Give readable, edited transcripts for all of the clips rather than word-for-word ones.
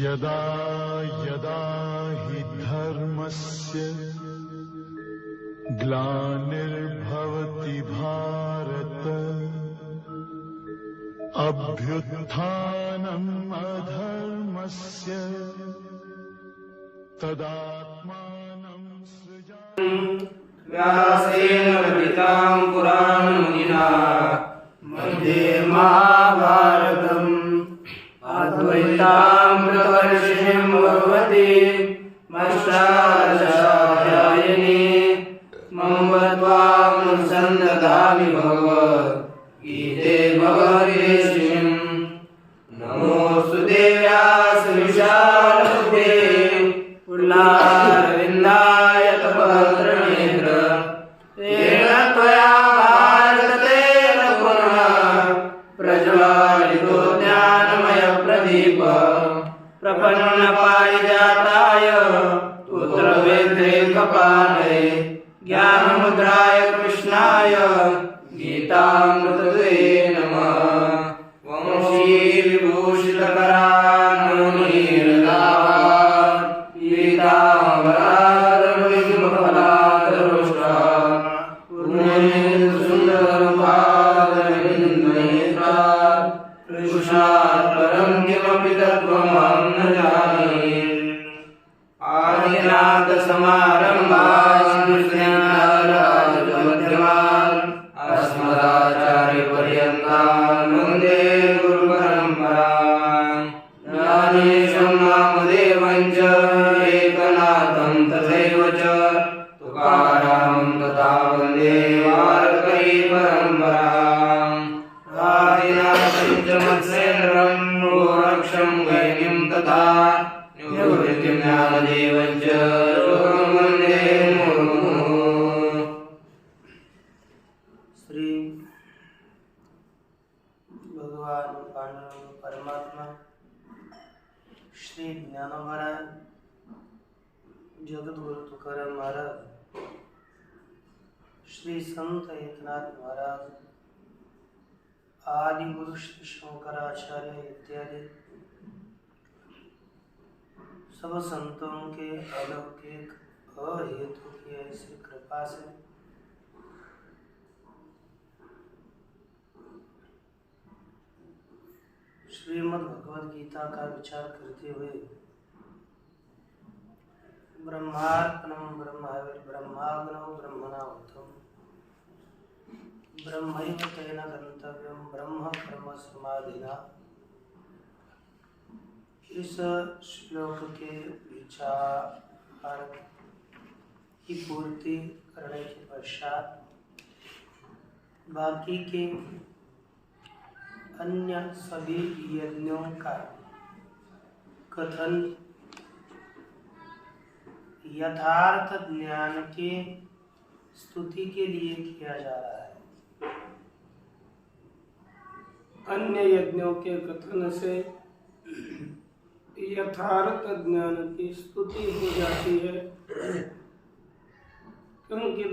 यदा यदा हि धर्मस्य ग्लानिर्भवति भारत अभ्युत्थानम् अधर्मस्य तदात्मानं सृजामि। व्यासेन रचितां पुराणमुनिना मध्ये महाभारतम् अद्वैतामृतवर्षिणीं भगवतीं अष्टादशाध्यायिनी मम त्वामनुसन्दधामि भगवद्गीते भगवद्गीताम्। नमोऽस्तु देव्यास विशालबुद्धे पुल्लारविन्दाय तपत्रनेत्र येन त्वया भारतेन पुनः प्रज्वालितो ज्ञानमयप्रदीप प्रपन्नपारिजाताय पुत्रवेत्रैकपाणये ज्ञानमुद्राय कृष्णाय गीतामृतदुहे नमः। वंशीविभूषितकरान्मुनीर्दावान् पीताम्बराधरविमलाधरोष्टा पूर्णेन्दुसुन्दरपादनेत्रात् कृष्णात् परं किमपि तत्त्वमहं न जाने। आदिनाथसमारम्भान् कृष्णराजमध्यमान् अस्मदाचार्यपर्यन्तान् वन्दे गुरुपरम्पराम्। ज्ञानेशं नामदेवं च एकनाथं तथैव च तुकारामं तथा वन्दे वारकरी परम्पराम्। आदिनाथं च मत्स्येन्द्रं गोरक्षं गैनीं तथा निवृत्तिं ज्ञानदेवं च लोकं वन्दे मुहुर्मुहुः। श्री भगवान पांडुरंग परमात्मा श्री ज्ञानोबराय जगद्गुरु तुकाराम महाराज, श्री संत एकनाथ महाराज, आदि गुरु श्री शंकराचार्य इत्यादि सब संतों के अलौकिक अहेतु की ऐसी कृपा से श्रीमद् भगवद गीता का विचार करते हुए ब्रह्मार्पणं ब्रह्माग्नौ ब्रह्मणाहुतं ब्रह्मैव तेन गन्तव्यं ब्रह्म कर्म समाधिना, इस श्लोक के विचार की पूर्ति करने के पश्चात बाकी के अन्य सभी यज्ञों का कथन यथार्थ ज्ञान की स्तुति के लिए किया जा रहा है। अन्य यज्ञों के कथन से यथार्थ ज्ञान की स्तुति हो जाती है, क्योंकि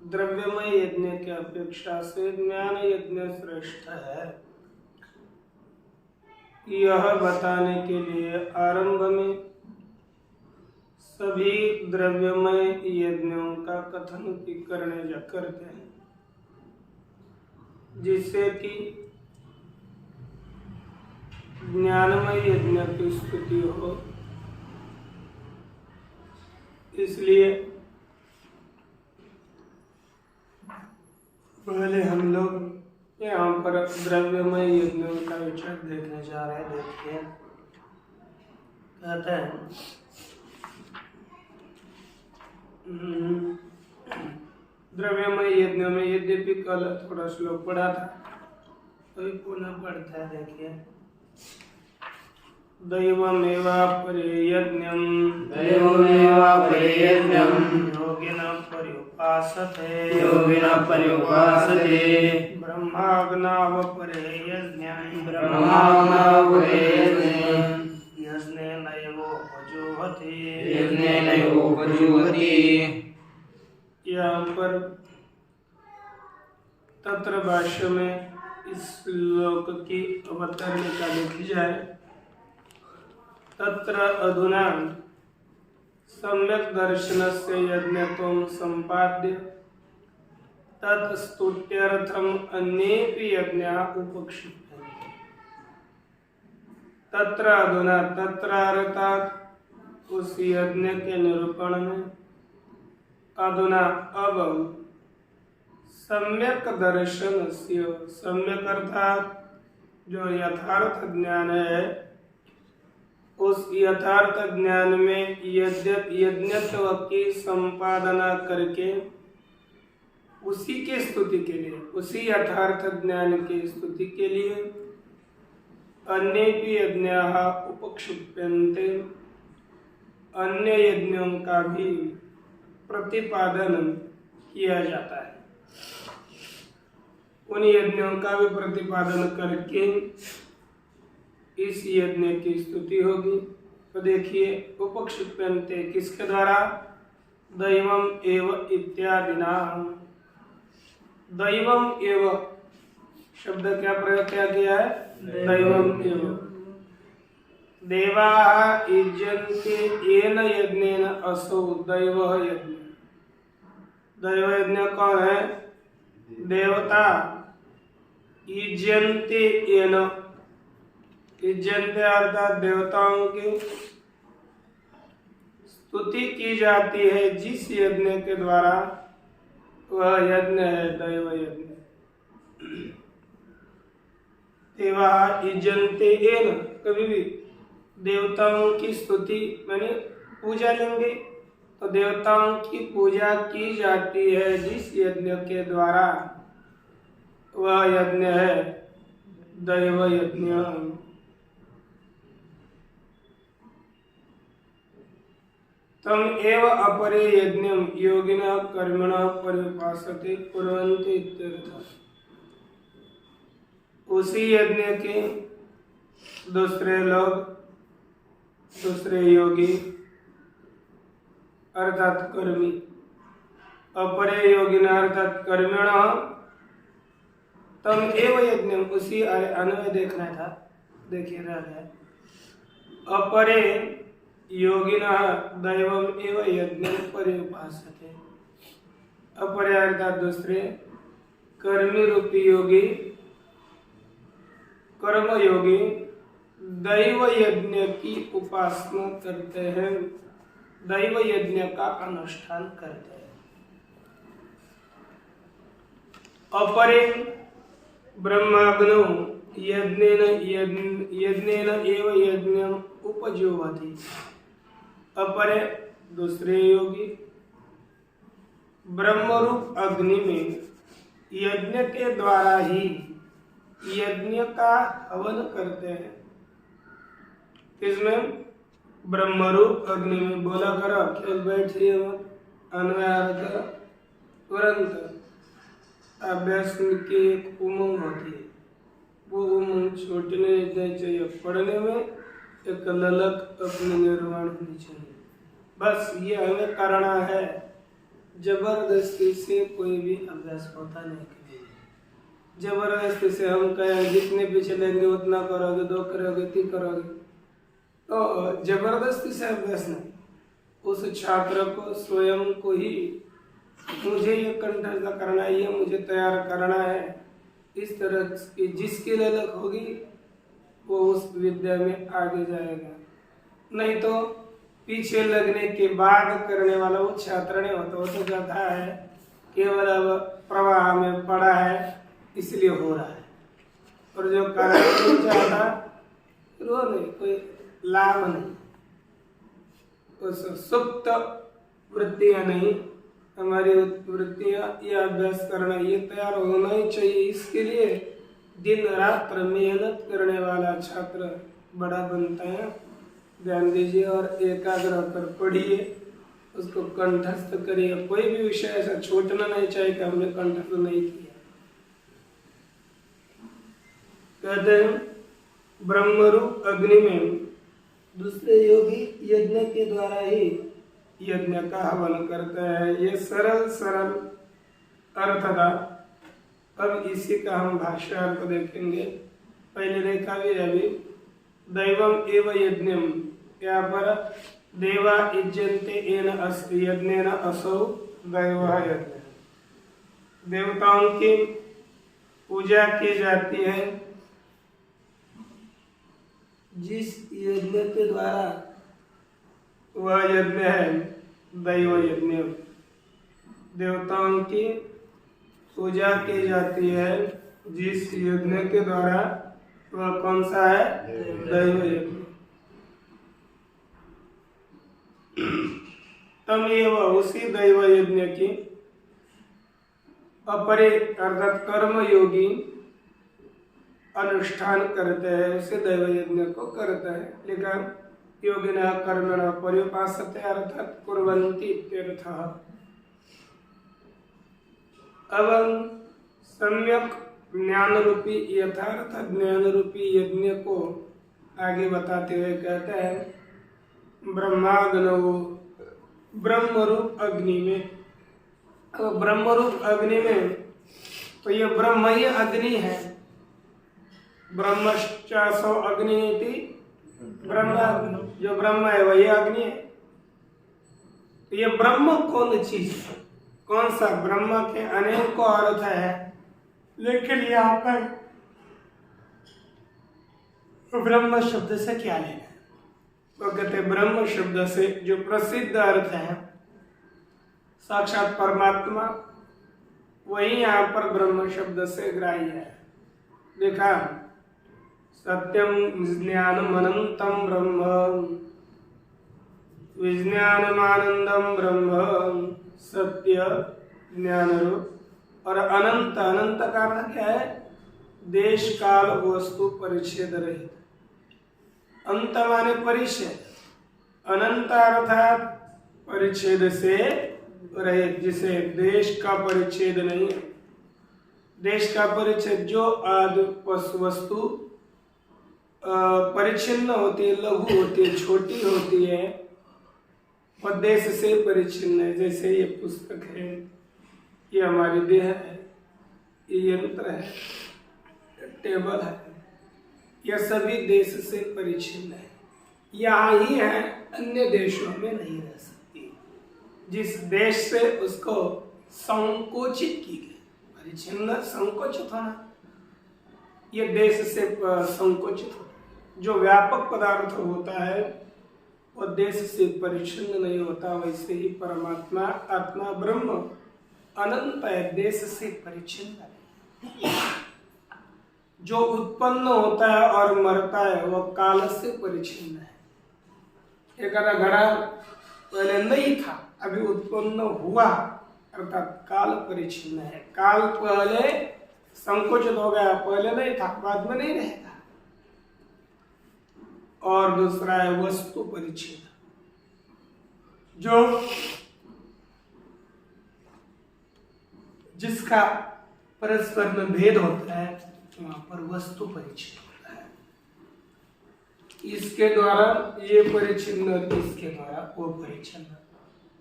द्रव्यमय यज्ञ की अपेक्षा से ज्ञान यज्ञ श्रेष्ठ है। यह बताने के लिए आरंभ में सभी द्रव्यमय यज्ञों का कथन करते हैं, जिससे कि ज्ञानमय यज्ञ की स्तुति हो। इसलिए पहले हम लोग यहाँ पर द्रव्यमय यज्ञों का विचार देखने जा रहे हैं। देखिए, कहते हैं द्रव्यमय यज्ञ में यद्यपि कल थोड़ा श्लोक पढ़ा था, अभी पुनः पढ़ता है। देखिए, दैवमेवापरे यज्ञं योगिनः पर्युपासते ब्रह्माग्नावपरे यज्ञं यज्ञेनैवोपजुह्वति। यहाँ पर तत्र भाष्य में इस श्लोक की अवतरणिका लिखी जाए तत्र अधुना सम्यक् दर्शनस्य यज्ञत्वं सम्पाद्य तत्स्तुत्यर्थम् अन्येपि यज्ञाः उपक्षिप्यन्ते। तत्र अधुना, तत्र अर्थात उस यज्ञ के निरूपण में, अधुना अब सम्यक दर्शन से, सम्यक अर्थात जो यथार्थ ज्ञान है, उस यथार्थ ज्ञान में यज्ञत्व की संपादना करके उसी के स्तुति के लिए, उसी यथार्थ ज्ञान की स्तुति के लिए अन्येपि यज्ञाः उपक्षिप्यन्ते, अन्य यज्ञों का भी प्रतिपादन किया जाता है। उन यज्ञों का भी प्रतिपादन करके इस यज्ञ की स्तुति होगी। तो देखिए, उपक्षिप्यन्ते किसके द्वारा? दैवम एव इत्यादिना। दैवम एव शब्द क्या प्रयोग किया है? दैवम एव। देवाः युज्यन्ते येन यज्ञेन असौ दैवः यज्ञ। दैव यज्ञ कौन है? देवता। युज्यन्ते येन, युज्यन्ते अर्थात देवताओं की स्तुति की जाती है जिस यज्ञ के द्वारा, वह यज्ञ है दैव यज्ञ। देवाः युज्यन्ते येन, कभी भी देवताओं की स्तुति मैंने पूजा लेंगे तो देवताओं की पूजा की जाती है जिस यज्ञ के द्वारा, वह यज्ञ है दैव यज्ञ। तम एव अपरे यज्ञम योगिनः कर्मिणः पर्युपासते कुर्वन्ति इत्यर्थः। उसी यज्ञ के दूसरे लोग, दूसरे योगी अर्थात कर्मी, अपरे योगिनः अर्थात कर्मिणः, तम एव यज्ञम, उसी अन्वय देखना था, देखिए रह गया। अपरे योगिनः दैवम एव यज्ञम पर्युपासते। अपरे अर्थात दूसरे, कर्मी रूपी योगी, कर्म योगी दैव यज्ञ की उपासना करते हैं, दैव यज्ञ का अनुष्ठान करते हैं। अपरे ब्रह्माग्नौ यज्ञेन एव यज्ञम उपजीवति। अपरे दूसरे योगी ब्रह्मरूप अग्नि में यज्ञ के द्वारा ही यज्ञ का हवन करते हैं। किसमें? ब्रह्मरूप अग्नि में। बोला करो, केवल बैठिए मत, अन्वय तुरंत अभ्यास की एक उमंग होती है, वो उमंग छूटने नहीं चाहिए। पढ़ने में एक ललक अपने निर्माण होनी चाहिए। बस ये हमें करना है, जबरदस्ती से कोई भी अभ्यास होता नहीं। जबरदस्ती से हम कहें जितने पीछे लेंगे उतना करोगे, 2 करोगे, 3 करोगे, तो जबरदस्ती से अभ्यास नहीं। उस छात्र को स्वयं को ही मुझे ये कंठस्थ करना है, ये मुझे तैयार करना है, इस तरह की जिसकी ललक होगी वो उस विद्या में आगे जाएगा। नहीं तो पीछे लगने के बाद करने वाला वो छात्र नहीं होता। वो तो जाता है केवल अब प्रवाह में पड़ा है इसलिए हो रहा है, और जो करना नहीं चाहता वो नहीं, कोई लाभ नहीं, उस सुप्त वृत्तियां नहीं। हमारी वृत्तियां ये अभ्यास करना, ये तैयार होना ही चाहिए। इसके लिए दिन रात मेहनत करने वाला छात्र बड़ा बनता है। ध्यान दीजिए और एकाग्र होकर पढ़िए, उसको कंठस्थ करिए। कोई भी विषय ऐसा छूटना नहीं चाहिए कि हमने कंठस्थ नहीं किया। कहते हैं ब्रह्मरूप अग्नि में दूसरे योगी यज्ञ के द्वारा ही यज्ञ का हवन करते हैं। ये सरल सरल अर्थ था। अब इसी का हम भाष्य अर्थ देखेंगे। पहले देखा भी अभी दैवम एव यज्ञम, यहाँ पर देवा यज्यन्ते येन यज्ञेन असौ दैवः यज्ञः। देवताओं की पूजा की जाती है जिस यज्ञ के द्वारा, वह यज्ञ है दैव यज्ञ। देवताओं की पूजा की जाती है जिस यज्ञ के द्वारा, वह कौन सा है? दैव यज्ञ। तमेव, उसी दैव यज्ञ की अपरे अर्थात कर्म योगी अनुष्ठान करते हैं, उसे दैव यज्ञ को करते हैं। लेकिन योगिनः कर्मणः पर्युपासते अर्थात कुर्वन्ति इत्यर्थः। अब सम्यक ज्ञान रूपी यथार्थ ज्ञान रूपी यज्ञ को आगे बताते हुए कहते हैं ब्रह्माग्नौ, ब्रह्मरूप अग्नि में। अब ब्रह्मरूप अग्नि में तो ये ब्रह्म ही अग्नि है। ब्रह्मश्चासो अग्नि इति ब्रह्म, जो ब्रह्म है वही अग्नि है। तो ये ब्रह्म कौन चीज है? कौन सा? ब्रह्म के अनेक अर्थ है, लेकिन यहाँ पर ब्रह्म शब्द से क्या लेना है? तो कहते ब्रह्म शब्द से जो प्रसिद्ध अर्थ है साक्षात परमात्मा, वही यहाँ पर ब्रह्म शब्द से ग्राह्य है। देखा, सत्यम विज्ञानम अनंतम ब्रह्म, विज्ञानमानंदम ब्रह्म, सत्य ज्ञान रूप। और अनंत, अनंत का अर्थ क्या है? देश काल वस्तु परिच्छेद रहित। अंत माने परिच्छेद, अनंत अर्थात परिच्छेद से रहित, जिसे देश का परिच्छेद नहीं है। देश का परिच्छेद जो आदि वस्तु परिच्छिन्न होती है, लघु होती है, छोटी होती है, और देश से परिच्छिन्न है। जैसे ये पुस्तक है, ये हमारी देह है, ये यंत्र है, टेबल है, यह सभी देश से परिच्छिन्न है। यहाँ ही है, अन्य देशों में नहीं रह सकती। जिस देश से उसको संकोचित की गई, परिच्छिन्न संकोचित होना, ये देश से संकोचित होना। जो व्यापक पदार्थ होता है वह देश से परिच्छिन्न नहीं होता। वैसे ही परमात्मा आत्मा ब्रह्म अनंत है, देश से परिच्छिन्न है। जो उत्पन्न होता है और मरता है वह काल से परिच्छिन्न है। एक घड़ा पहले नहीं था, अभी उत्पन्न हुआ, अर्थात काल परिच्छिन्न है। काल पहले संकुचित हो गया, पहले नहीं था, बाद में नहीं रहेगा। और दूसरा है वस्तु परिच्छेद, जो जिसका परस्पर में भेद होता है, वहां पर वस्तु परिच्छेद होता है। इसके द्वारा ये परिच्छिन्न, इसके द्वारा वो परिच्छिन्न।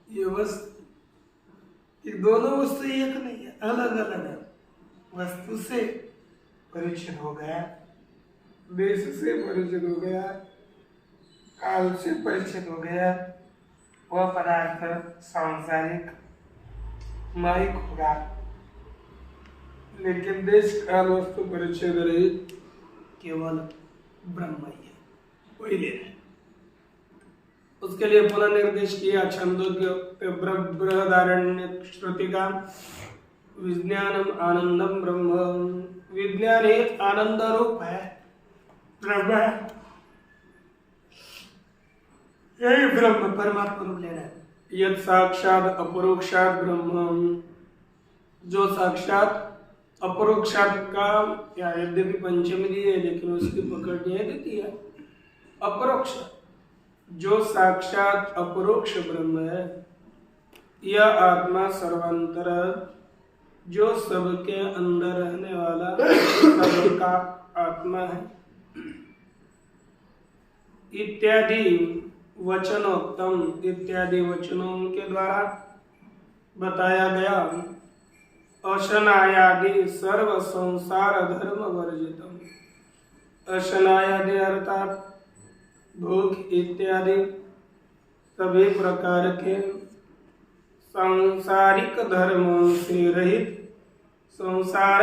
ये वस्तु, ये दोनों वस्तु एक नहीं है, अलग अलग है। वस्तु से परिचित हो गया, देश से परिचित हो गया, काल से परिचित हो गया। वह पदार्थ सांसारिक माइक होगा, लेकिन देश काल वस्तु परिच्छेद रहित केवल ब्रह्म ही है, वही ले रहे। उसके लिए पुनः निर्देश किया छंदोग्य बृहदारण्य श्रुति का, विज्ञानम आनंदम ब्रह्म। विज्ञान एक आनंद रूप है, ब्रह्म है, यही ब्रह्म परमात्मा रूप लेना है। यद साक्षात अपरोक्षात ब्रह्म, जो साक्षात अपरोक्षात का, या यद्यपि पंचमी दी है लेकिन उसकी पकड़ नहीं है द्वितीय, अपरोक्ष, जो साक्षात अपरोक्ष ब्रह्म है। यह आत्मा सर्वांतर, जो सबके अंदर रहने वाला सबका आत्मा है। इत्यादि वचनोक्तम, इत्यादि वचनों के द्वारा बताया गया। अशनायादि सर्व संसार धर्म वर्जितम। अशनायादि अर्थात भूख इत्यादि सभी प्रकार के सांसारिक धर्मों से रहित, संसार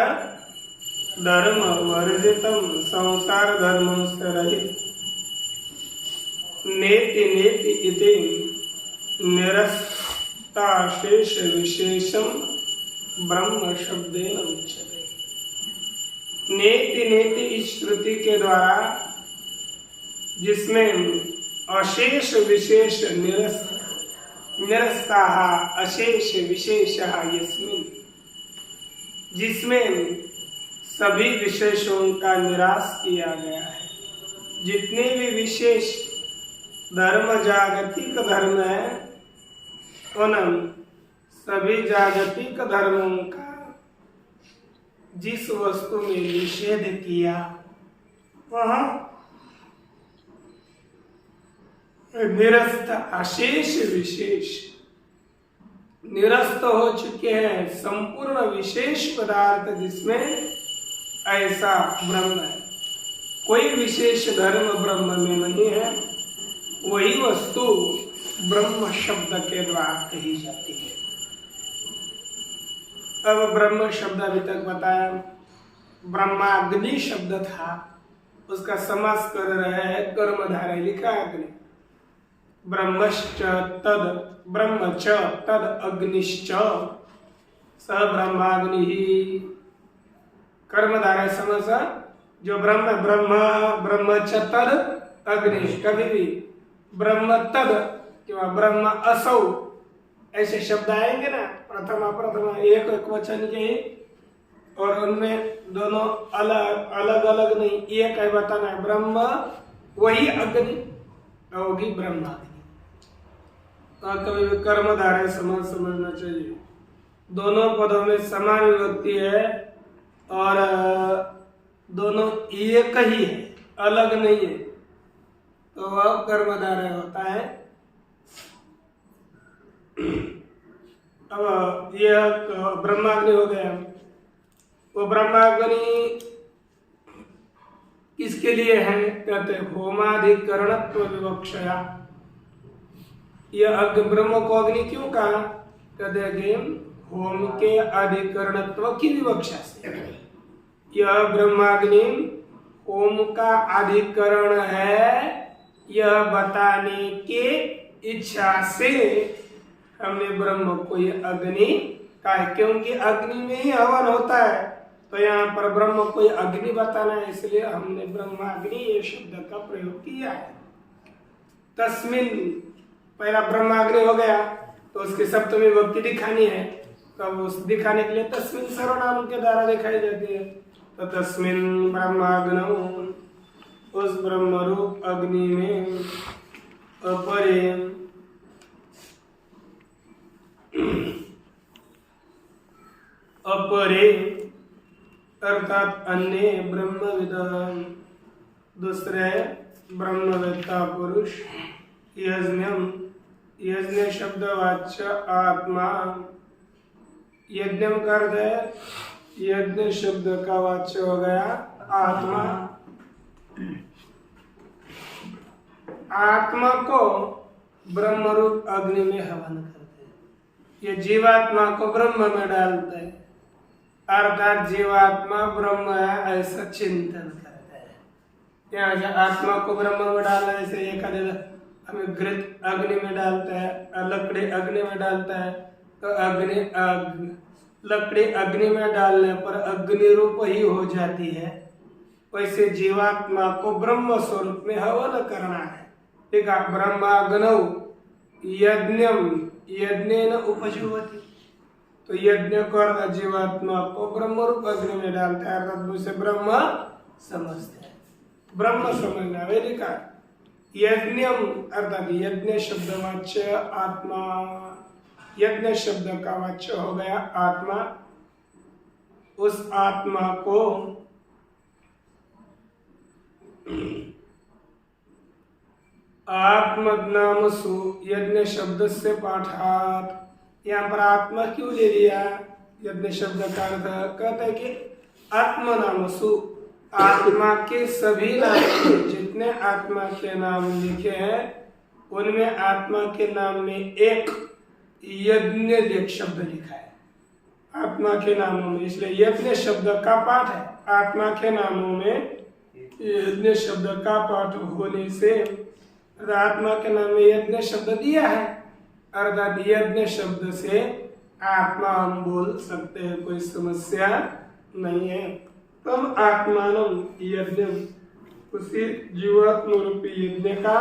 धर्म वर्जितम, संसार धर्मों से रहित, नेति नेति इति निरस्ताशेष विशेषम ब्रह्म शब्देन उच्यते। नेति नेति इस श्रुति के द्वारा जिसमें अशेष विशेष निरस्ताः अशेष विशेषः यस्मिन्, जिसमें सभी विशेषों का निराश किया गया है। जितने भी विशेष धर्म जागतिक धर्म है, उन सभी जागतिक धर्मों का जिस वस्तु में निषेध किया वह निरस्त अशेष विशेष निरस्त हो चुके हैं। संपूर्ण विशेष पदार्थ जिसमें ऐसा ब्रह्म है, कोई विशेष धर्म ब्रह्म में नहीं है, वही वस्तु ब्रह्म शब्द के द्वारा कही जाती है। अब ब्रह्म शब्द अभी तक बताया, ब्रह्माग्नि शब्द था, उसका समास कर रहे हैं कर्मधारय लिखा अग्नि। ब्रह्मश्च तद ब्रह्म च तद अग्निश्च स ब्रह्माग्नि ही। कर्मधारय समझ, जो ब्रह्म ब्रह्म च तद अग्नि, कभी भी ब्रह्म तद किंवा ब्रह्म असौ ऐसे शब्द आएंगे ना, प्रथमा एक वचन के, और उनमें दोनों अलग अलग नहीं, एक है बताना है, ब्रह्म वही अग्नि होगी ब्रह्माग्नि। कभी भी कर्मधारय समझना चाहिए। दोनों पदों में समान विभक्ति है और दोनों एक ही है, अलग नहीं है, तो वह कर्मधारय होता है। अब यह ब्रह्माग्नि हो गया। वो ब्रह्माग्नि किसके लिए है? कहते होमाधिकरणत्व विवक्षया। यह अग्नि ब्रह्म को अग्नि क्यों कहा? कहते कि होम के अधिकरणत्व की विवक्षा से। यह ब्रह्माग्नि होम का अधिकरण है, यह बताने के इच्छा से हमने ब्रह्म को यह अग्नि कहा, क्योंकि अग्नि में ही हवन होता है, तो यहाँ पर ब्रह्म को अग्नि बताना है, इसलिए हमने ब्रह्माग्नि ये शब्द का प्रयोग किया है। तस्मिन पहला ब्रह्माग्नि हो गया, तो उसकी सप्तमी विभक्ति दिखानी है, तो उस दिखाने के लिए तस्मिन सर्वनाम के द्वारा दिखाई जाती है। तो तस्मिन ब्रह्माग्नौ, उस ब्रह्म रूप अग्नि में, अपरे अपरे अर्थात अन्य ब्रह्मविद, दूसरे ब्रह्मवेत्ता पुरुष, यज्ञम यज्ञ शब्द वाच्य आत्मा, यज्ञम कर दे, यज्ञ शब्द का वाच्य हो गया आत्मा। आत्मा को ब्रह्म रूप अग्नि में हवन करते हैं, ये जीवात्मा को ब्रह्म में डालते हैं, अर्थात जीवात्मा ब्रह्म है ऐसा चिंतन करते हैं। यहाँ से आत्मा को ब्रह्म में डालना, ऐसे एक हमें घृत अग्नि में डालता है, लकड़ी अग्नि में डालता है, तो लकड़ी अग्नि में डालने पर अग्नि रूप ही हो जाती है। वैसे जीवात्मा को ब्रह्म स्वरूप में हवन करना है। ठीक है, ब्रह्माग्नौ यज्ञम यज्ञेन उपजीवति, तो यज्ञ कर जीवात्मा को ब्रह्म रूप अग्नि में डालता है, अर्थात उसे ब्रह्म समझते हैं। ब्रह्म समझना वे लिखा। यज्ञम अर्थात यज्ञ शब्द वाच्य आत्मा, यज्ञ शब्द का वाच्य हो गया आत्मा। उस आत्मा को आत्मनामसु यज्ञ शब्द से पाठात, यहाँ पर आत्मा क्यों ले लिया? यज्ञ शब्द का अर्थ कहते हैं कि आत्मनामसु, आत्मा के सभी नाम, जितने जितने आत्मा के नाम लिखे हैं उनमें आत्मा के नाम में एक यज्ञ एक शब्द लिखा है आत्मा के नामों में, इसलिए यज्ञ शब्द का पाठ है। आत्मा के नामों में यज्ञ शब्द का पाठ होने से आत्मा के नाम में यज्ञ शब्द दिया है, अर्थात यज्ञ शब्द से आत्मा हम बोल सकते हैं, कोई समस्या नहीं है। तम आत्मानम यज्ञ, उसी जीवात्म रूपी यज्ञ का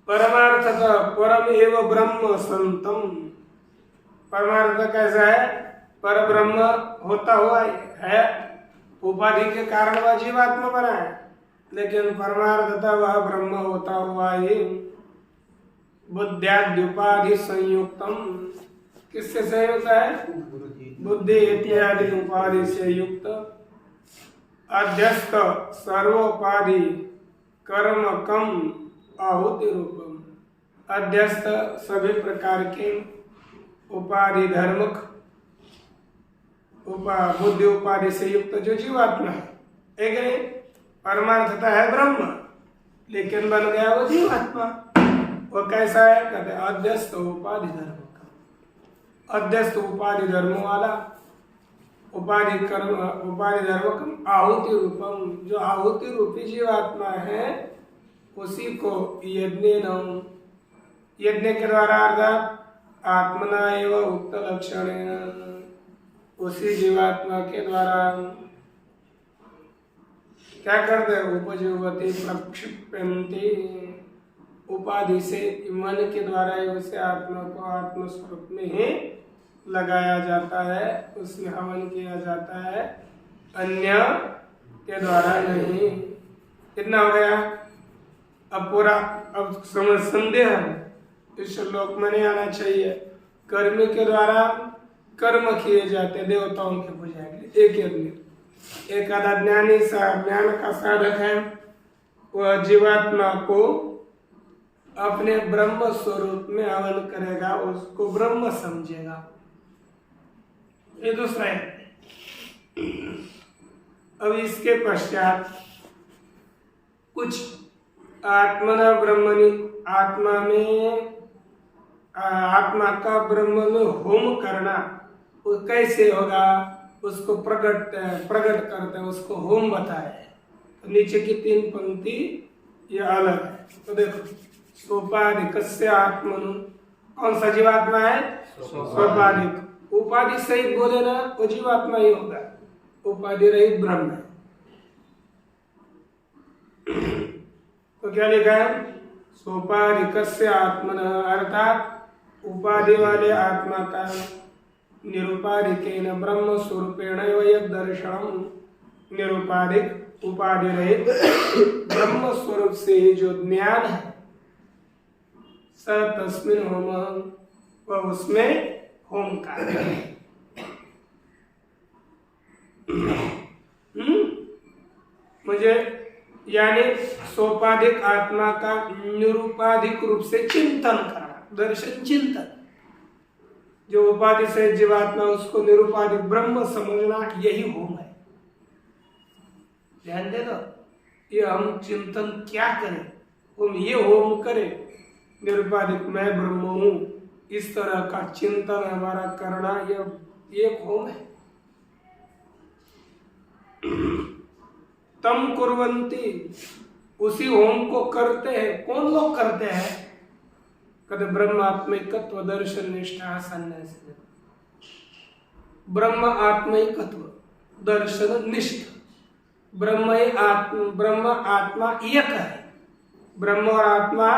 परमार्थतः परम एव ब्रह्म संतम, परमार्थ कैसा है? पर ब्रह्म होता हुआ है, उपाधि के कारण वह जीवात्मा बना है, लेकिन परमार्थतः वह ब्रह्म होता हुआ ही बुद्ध्याद्युपाधि संयुक्तम, किससे संयुक्त है? बुद्धि इत्यादि उपाधि से युक्त। अध्यस्त सर्वोपाधि कर्म कम आहुति रूपम, अध्यस्त सभी प्रकार के उपाधि धर्मक बुद्धि उपाधि से युक्त जो जीवात्मा है, एक परमार्थता है ब्रह्म, लेकिन बन गया वो जीवात्मा। वो कैसा है? कहते अध्यस्त उपाधि धर्म का, अध्यस्त उपाधि धर्म वाला, उपाधि कर्म उपाधि धर्म आहुति रूपम, जो आहुति रूपी जीवात्मा है उसी को यज्ञ नाम, यज्ञ के द्वारा अर्थात आत्मना एवं उक्त लक्षण, उसी जीवात्मा के द्वारा क्या करते हैं? उपजीवती प्रक्षिप्यन्ति, उपाधि से मन के द्वारा ही उसे आत्मा को आत्म स्वरूप में ही लगाया जाता है, उसमें हवन किया जाता है, अन्य के द्वारा नहीं। कितना हो गया? अब पूरा अब समझ संदेह है, इस श्लोक में नहीं आना चाहिए। कर्म के द्वारा कर्म किए जाते देवताओं की पूजा के लिए, एक यज्ञ, एक आधा ज्ञानी ज्ञान का साधक है, वह जीवात्मा को अपने ब्रह्म स्वरूप में हवन करेगा, उसको ब्रह्म समझेगा। ये दूसरा है। अब इसके पश्चात कुछ आत्मना ब्रह्मणि, आत्मा में आत्मा का ब्रह्म में होम करना, वो कैसे होगा? उसको प्रकट करते हैं, उसको होम बताया है। तो नीचे की 3 पंक्ति ये अलग है। तो देखो, सोपाधिकस्य आत्मनु, कौन सा जीवात्मा है? सोपाधिक। उपाधि सहित बोले ना, वो जीवात्मा ही होगा, उपाधि रहित ब्रह्म है। तो क्या लिखा है? सोपाधिकस्य आत्मनः, अर्थात उपाधि वाले आत्मा का निरुपाधिकेन ब्रह्म स्वरूपेण यद दर्शनम, निरुपाधिक उपाधि रहित ब्रह्म स्वरूप से ही जो ज्ञान है, स तस्मिन् होम, वह उसमें होम कार्य है। मुझे यानी सोपाधिक आत्मा का निरुपाधिक रूप से चिंतन करना, दर्शन चिंतन। जो उपाधि से जीवात्मा उसको निरुपाधिक ब्रह्म समझना, यही होम है। ध्यान दे दो, ये हम चिंतन क्या करें? हम ये होम करें, निरुपाधिक मैं ब्रह्म हूं, इस तरह का चिंतन हमारा करना, यह एक होम है। तम कुर्वन्ति, उसी होम को करते हैं। कौन लोग करते हैं? कहते ब्रह्मात्मिकत्व दर्शन निष्ठा संन्यास, ब्रह्म आत्मिकत्व दर्शन निष्ठ, ब्रह्म आत्मा एक है, ब्रह्म और आत्मा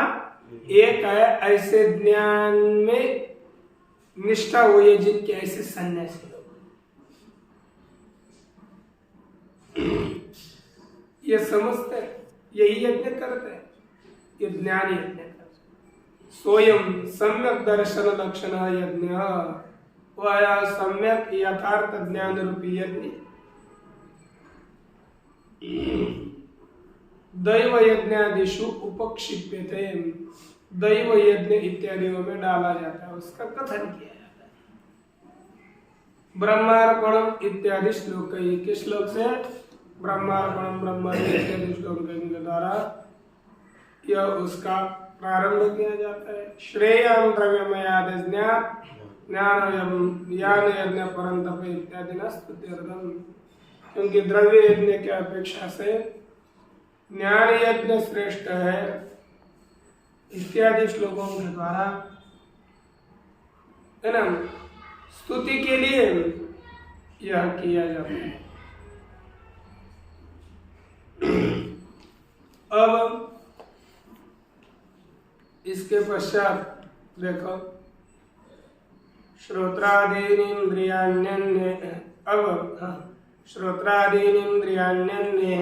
एक है, ऐसे ज्ञान में निष्ठा हुई है जिनके ऐसे सन्यासी लोग, ये समझते हैं, यही यज्ञ करते हैं, ये ज्ञान यज्ञ करते हैं। स्वयं सम्यक दर्शन लक्षण यज्ञ, वह सम्यक यथार्थ ज्ञान रूपी यज्ञ दैव यज्ञादिषु उपक्षिप्यते, दैव यज्ञ इत्यादियों में डाला जाता है, उसका कथन किया जाता है। ब्रह्मार्पणम इत्यादि श्लोक, के श्लोक से ब्रह्मार्पणम ब्रह्म इत्यादि श्लोक के द्वारा यह उसका प्रारंभ किया जाता है। श्रेयं द्रव्यमयाद ज्ञान यज्ञ परंतप इत्यादि न स्तुत्यर्थम, क्योंकि द्रव्य यज्ञ की अपेक्षा से ज्ञान यज्ञ श्रेष्ठ है इत्यादि श्लोकों के द्वारा, है ना, स्तुति के लिए यह किया जाता है। अब इसके पश्चात देखो, श्रोत्रादीनिन्द्रियाण्यन्ये, अब श्रोत्रादीनिन्द्रियाण्यन्ये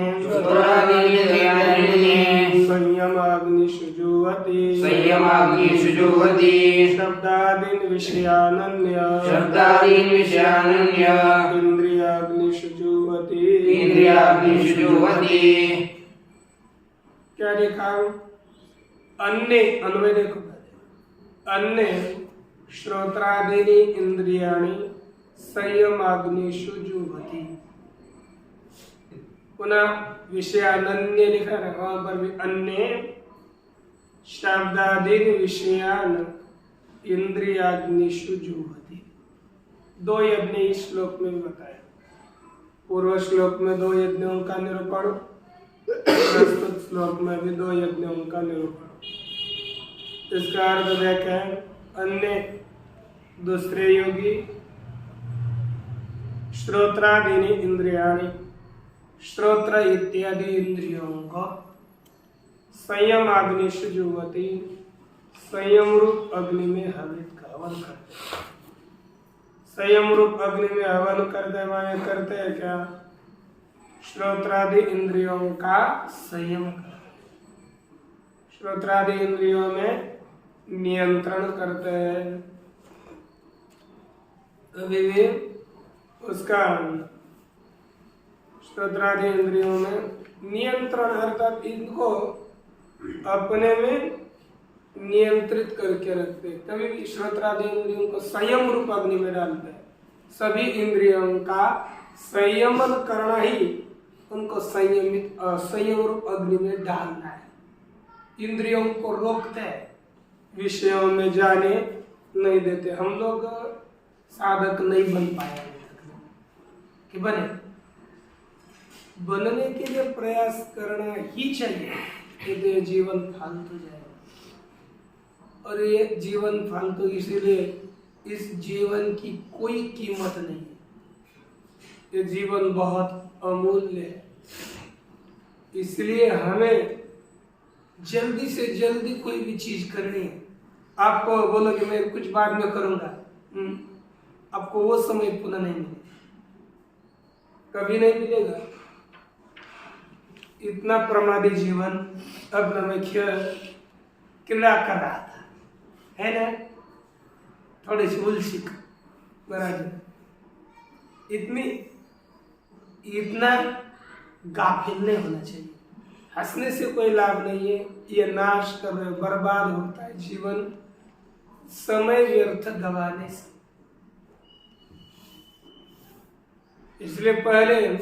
संयमाग्निषु जुह्वति शब्दादीन् विषयानन्य इंद्रियाग्निषु जुह्वति। क्या देखा? अन्य, अन्वय देखो, अन्य श्रोत्रादीनि इंद्रियाणि संयमाग्निषु जुह्वति। पुनः विषयानन्य लिखा है, वहां पर भी अन्य शब्दादीन विषयान इंद्रियाग्निषु जुह्वति। दो यज्ञ इस श्लोक में भी बताया। पूर्व श्लोक में दो यज्ञों का निरूपण, प्रस्तुत श्लोक में भी दो यज्ञों का निरूपण। इसका अर्थ देखें, अन्य दूसरे योगी श्रोत्रादीनि इंद्रियाणि, श्रोत्र इत्यादि इंद्रियों को संयम अग्निषु जुह्वति, संयम रूप अग्नि में हवन करते। संयम रूप अग्नि में हवन करते माने करते हैं क्या? श्रोत्रादि इंद्रियों का संयम करते, श्रोत्रादि इंद्रियों में नियंत्रण करते हैं। अभी भी उसका श्रोत्रादि इंद्रियों में नियंत्रण, अर्थात इनको अपने में नियंत्रित करके रखते। कभी भी श्रोत्रादि इंद्रियों को संयम रूप अग्नि में डालते हैं। सभी इंद्रियों का संयमन करना ही उनको संयम रूप अग्नि में डालना है। इंद्रियों को रोकते हैं, विषयों में जाने नहीं देते। हम लोग साधक नहीं बन पाए कि बनने के लिए प्रयास करना ही चाहिए, तो ये जीवन फालतू जाएगा। और ये जीवन फालतू इसीलिए, इस जीवन की कोई कीमत नहीं है। ये जीवन बहुत अमूल्य है, इसलिए हमें जल्दी से जल्दी कोई भी चीज करनी है। आपको बोलो कि मैं कुछ बाद में करूंगा, आपको वो समय पुनः नहीं मिलेगा, कभी नहीं मिलेगा। इतना प्रमादी जीवन अब मैं क्रीड़ा कर रहा था, है ना, थोड़ी सी उलझी महाराज। इतना गाफिल नहीं होना चाहिए। हंसने से कोई लाभ नहीं है, ये नाश कर रहे, बर्बाद होता है जीवन समय व्यर्थ गवाने से। इसलिए पहले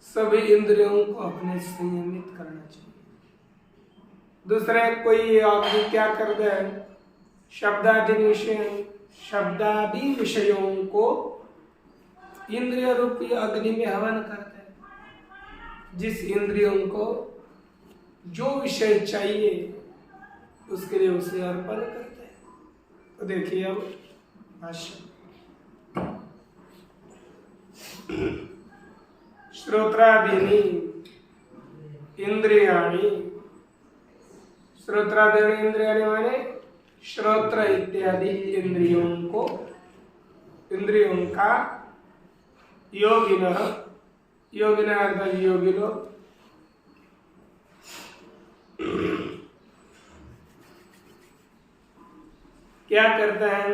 सभी इंद्रियों को अपने संयमित करना चाहिए। दूसरा, कोई आदमी क्या कर दे, शब्दादि विषयों को इंद्रिय रूपी अग्नि में हवन करते हैं। जिस इंद्रियों को जो विषय चाहिए उसके लिए उसे अर्पण करते हैं। तो देखिए अब भाष्य, श्रोत्रादीनि इंद्रियाणि, श्रोत्रादीनि इंद्रियाणि माने श्रोत्र इत्यादि इंद्रियों को, इंद्रियों का योगिनः अर्थात योगी लोग क्या करते हैं?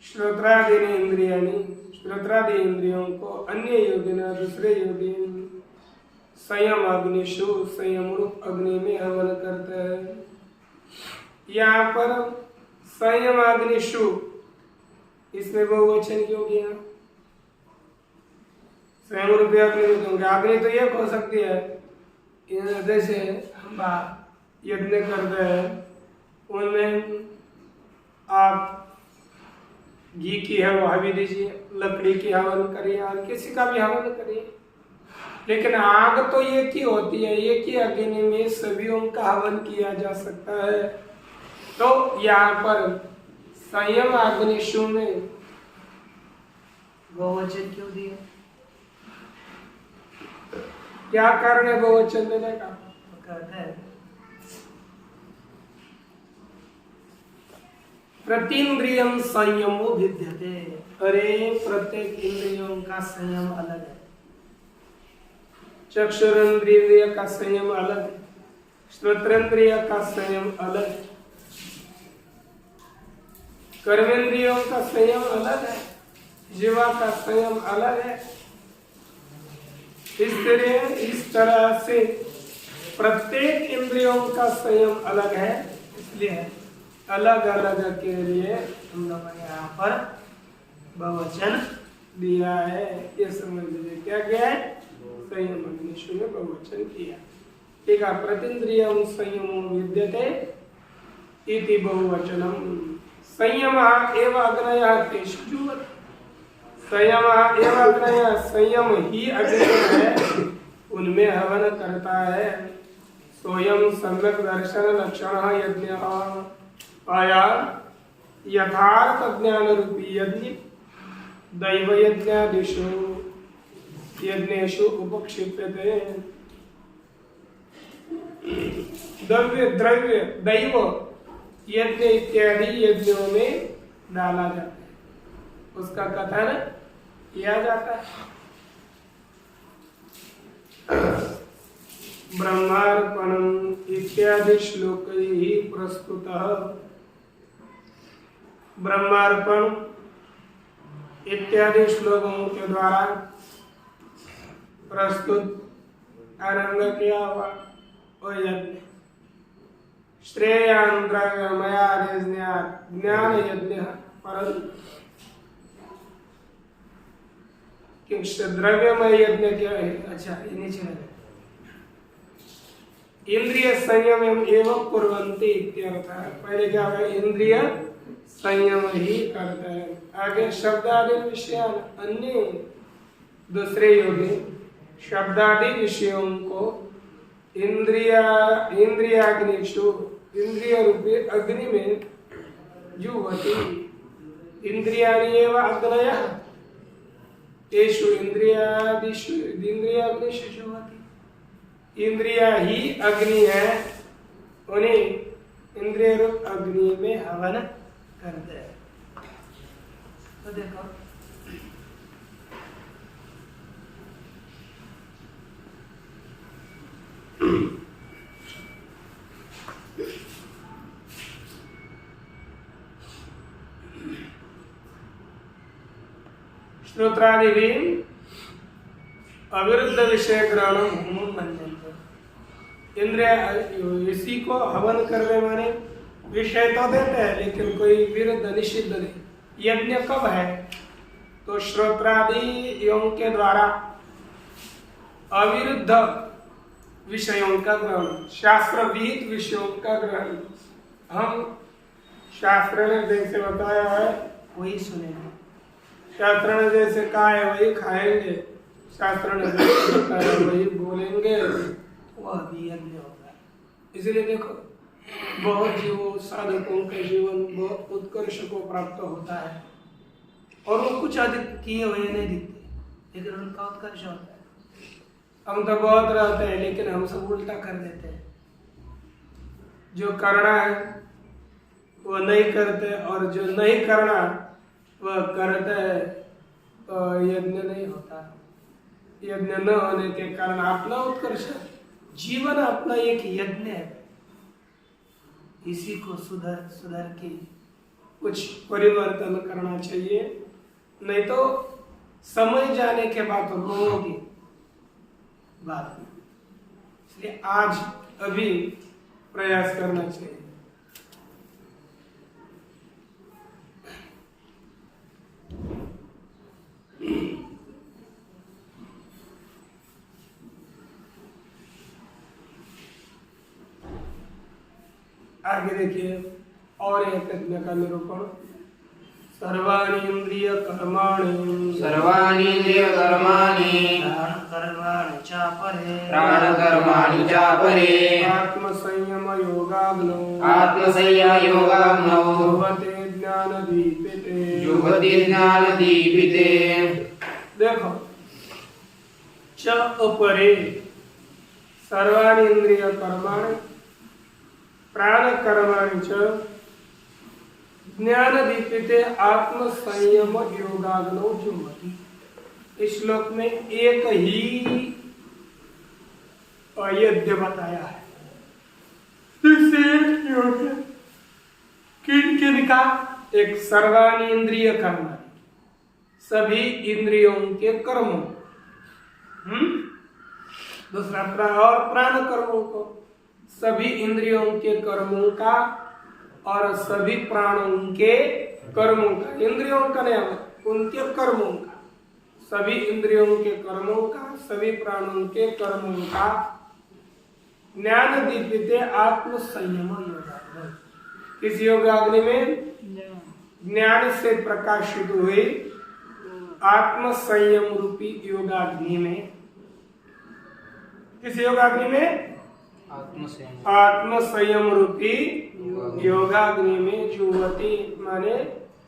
श्रोत्रादीनि इंद्रियाणि, श्रोत्रादि इंद्रियों को अन्य योगिनः दूसरे योगी संयम अग्निषु, संयम रूप अग्नि में हवन करते हैं। यहाँ पर संयम अग्निषु, इसमें बहुवचन क्यों किया? स्वयं रूपी अग्नि में दूंगा। अग्नि तो एक हो सकती है, जैसे हम यज्ञ करते हैं उनमें आप घी की है वो हवी दीजिए, लकड़ी की हवन करिए और किसी का भी हवन करिए, लेकिन आग तो एक ही होती है, एक ही अग्नि में सभी का हवन किया जा सकता है। तो यहाँ पर संयम अग्निशु में बहुवचन क्यों दिया? क्या कारण है बहुवचन देने का? कहते हैं प्रतीन्द्रियम संयमो विद्यते। अरे प्रत्येक इंद्रियों का संयम अलग है। चक्षुरेंद्रिय का संयम अलग है, श्रोत्रेंद्रिय का संयम अलग है, कर्मेंद्रियों का संयम अलग है, जीवा का संयम अलग है। इस तरह से प्रत्येक इंद्रियों का संयम अलग है, इसलिए अलग अलग के लिए हम लोगों ने यहाँ पर बहुवचन दिया है। ये समझ लीजिए क्या क्या है, संयम अग्निशु में बहुवचन किया। ठीक है, प्रतीन्द्रियम संयमो विद्यते इति बहुवचनम। संयम एव अग्नयः तेषु जुह्वति। संयम एव अग्नयः, संयम ही अग्नि है, उनमें हवन करता है। सोयम सम्यक दर्शन लक्षण यज्ञ आया यथार्थ ज्ञान रूपी यज्ञ दैव यज्ञादिषु यज्ञेषु उपक्षिप्यते। द्रव्य दैव यज्ञ इत्यादि यज्ञों में डाला जाता है, उसका कथन किया जाता है। ब्रह्मार्पणम इत्यादि श्लोक ही प्रस्तुतः। ब्रह्मार्पण इत्यादि श्लोकों के द्वारा प्रस्तुत आरंभ किया हुआ वो यज्ञ श्रेयान् द्रव्यमया ज्ञान यज्ञ परंतु द्रव्यमय यज्ञ क्या है? अच्छा, ये नीचे लगे इंद्रिय संयम एवं कुर्वन्ति इत्यर्थः। पहले क्या है, इंद्रिय संयम ही करता है। आगे शब्दादि विषयान अन्य दूसरे योगी शब्दादि विषयों को इंद्रियाग्निषु इंद्रिय रूपी अग्नि में जुह्वति। इंद्रियाणि एव अग्नयः तेषु इंद्रियादिषु इंद्रियाग्निषु जुह्वति। इंद्रिया ही अग्नि है, उन्हें इंद्रिय रूप अग्नि में हवन करते हैं। तो देखो श्रोत्रादि अविरुद्ध विषय ग्रहण इंद्रिय इसी को हवन करने माने विषय तो देते हैं, लेकिन कोई विरुद्ध निषिद्ध नहीं। यज्ञ कब है? तो श्रोत्रादियों के द्वारा अविरुद्ध विषयों का ग्रहण, शास्त्र विहित विषयों का ग्रहण। हम शास्त्र ने जैसे बताया है वही सुनेंगे, शास्त्र ने जैसे कहा है वही खाएंगे, शास्त्र ने जैसे बताया वही बोलेंगे, वह भी यज्ञ होता है। इसलिए देखो बहुत जीवों साधकों के जीवन बहुत उत्कर्ष को प्राप्त होता है और वो कुछ अधिक किए हुए नहीं दिखते, लेकिन उनका उत्कर्ष होता है। हम तो बहुत रहते हैं, लेकिन हम सब उल्टा कर देते हैं। जो करना है वो नहीं करते और जो नहीं करना वह करते हैं, तो यज्ञ नहीं होता। यज्ञ न होने के कारण अपना उत्कर्ष, जीवन अपना एक यज्ञ है। इसी को सुधर के कुछ परिवर्तन करना चाहिए, नहीं तो समय जाने के बाद रोगे बात में। इसलिए आज अभी प्रयास करना चाहिए। आगे देखिए और एक यज्ञ का निरूपण। सर्वाणि इंद्रिय कर्माणि प्राण कर्माणि चापरे आत्म संयम योगाग्नौ जुह्वते ज्ञान दीपिते। देखो च अपरे सर्वाणि इंद्रिय कर्माणि प्राण कर्माणि च ज्ञान दीपिते आत्म संयम योगाग्नौ जुह्वति। इस श्लोक में एक ही यज्ञ बताया है। किन किन का? एक सर्वाणि इंद्रिय कर्म, सभी इंद्रियों के कर्मों। दूसरा और प्राण कर्मों को, सभी इंद्रियों के कर्मों का और सभी प्राणों के कर्मों का। इंद्रियों का नहीं, उनके कर्मों का, सभी इंद्रियों के कर्मों का, सभी प्राणों के कर्मों का ज्ञान दीपिते आत्म संयम योगाग्नि। किस योगाग्नि में? ज्ञान से प्रकाशित हुए आत्म संयम रूपी योगाग्नि में। किस योगाग्नि में? आत्म संयम रूपी योगाग्नि में जुह्वति माने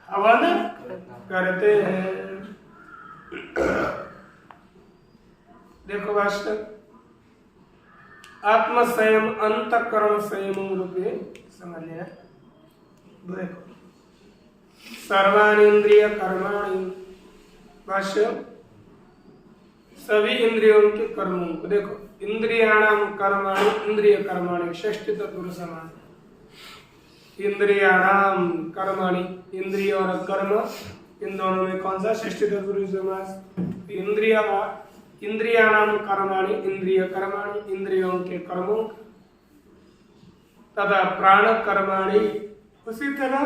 हवन करते हैं। देखो वास्तव आत्म संयम अंतःकरण संयम रूपे समझ लिया। देखो सर्वाणि इंद्रिय कर्माणि, भाष्य सभी इंद्रियों के कर्मों को। देखो इंद्रियाणाम कर्माणि इंद्रिय कर्माणि षष्ठी तत्पुरुष समास। इंद्रियाणाम कर्माणि, इंद्रिय और कर्म इन दोनों में कौन सा? षष्ठी तत्पुरुष समास। इंद्रियाणाम कर्माणि इंद्रिय कर्माणि इंद्रियों के कर्मों तथा प्राण कर्माणि, उसी तरह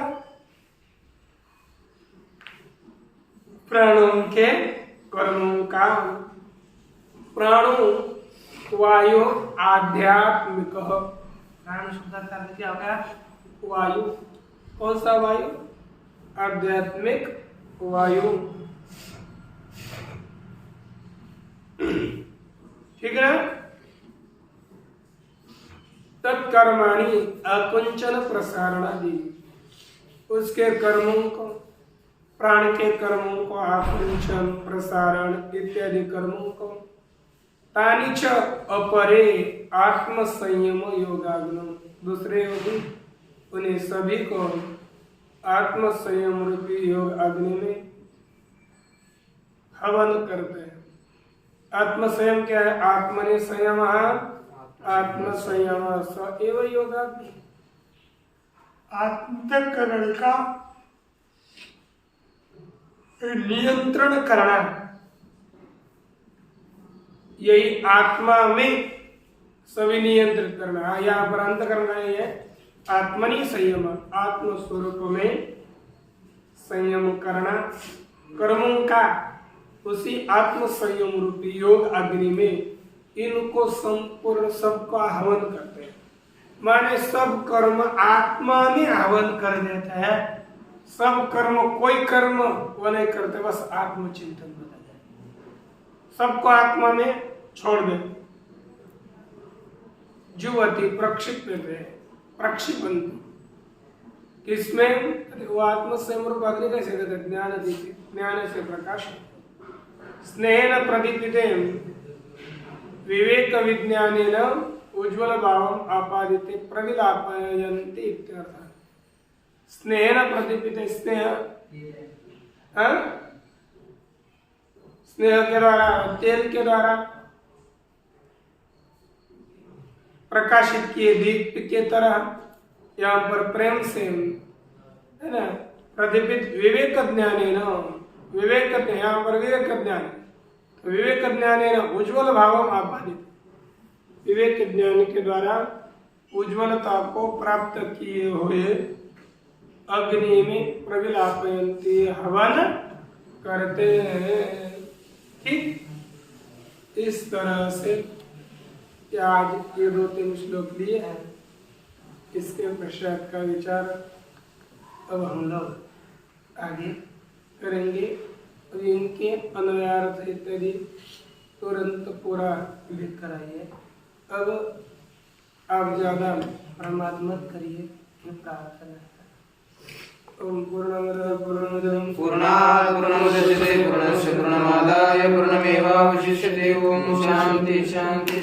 प्राणों के कर्मों का। प्राणों वायु आध्यात्मिक। प्राण शब्द का अर्थ क्या होगा? वायु। कौन सा वायु? आध्यात्मिक वायु। ठीक है। तत्कर्माणि अकुंचन प्रसारणादि, उसके कर्मों को, प्राण के कर्मों को आकुंचन प्रसारण इत्यादि कर्मों को। तानि च अपरे आत्म संयम योगाग्नो, दूसरे योगी उन्हें सभी को आत्म संयम रूपी योग अग्नि में हवन करते हैं। आत्म संयम क्या है? आत्मनि संयम आत्म संयम स एव योगाग्नि। अंतःकरण का नियंत्रण करना, यही आत्मा में सभी नियंत्रित करना। यहाँ पर अंतःकरण का ये है आत्मनि संयम, आत्म स्वरूप में संयम करना कर्मों का। उसी आत्म संयम रूपी योग अग्नि में इनको संपूर्ण सबका हवन करते हैं। माने सब कर्म आत्मा में हवन कर देता है। सब कर्म, कोई कर्म वो नहीं करते, बस आत्मचिंतन बता जाए, सबको आत्मा में छोड़ दे। जुह्वति प्रक्षिपंती, किसमें? वो आत्म संयम रूप अग्नि कैसे कहते? ज्ञान दीपित, ज्ञान से प्रकाश। स्नेहेन प्रदीपिते विवेक विज्ञानेन उज्ज्वल भावम आपादिते प्रविलापयन्ति इत्यर्थः। स्नेहेन प्रदीपिते, स्नेह स्नेह के द्वारा, तेल के द्वारा प्रकाशित किए दीप के तरह यहाँ पर प्रेम से है ना प्रदीपित विवेक ज्ञानेन, विवेक यहाँ पर विवेक ज्ञान, विवेक ज्ञानेन उज्ज्वल भावम आपादित, विवेक ज्ञान के द्वारा उज्ज्वलता को प्राप्त किए हुए अग्नि में प्रविलापयन्ति, हवन करते हैं। ठीक इस तरह से आज ये 2-3 श्लोक लिए हैं। इसके पश्चात का विचार अब हम लोग आगे करेंगे और इनके अन्वयार्थ इत्यादि तुरंत पूरा लिख कर आइए। अब आप ज़्यादा प्रमाद मत करिए, ये प्रार्थना है। ओम पूर्णमदः पूर्णमिदं पूर्णात् पूर्णमुदच्यते पूर्णस्य पूर्णमादाय पूर्णमेवावशिष्यते। ओम शांति शांति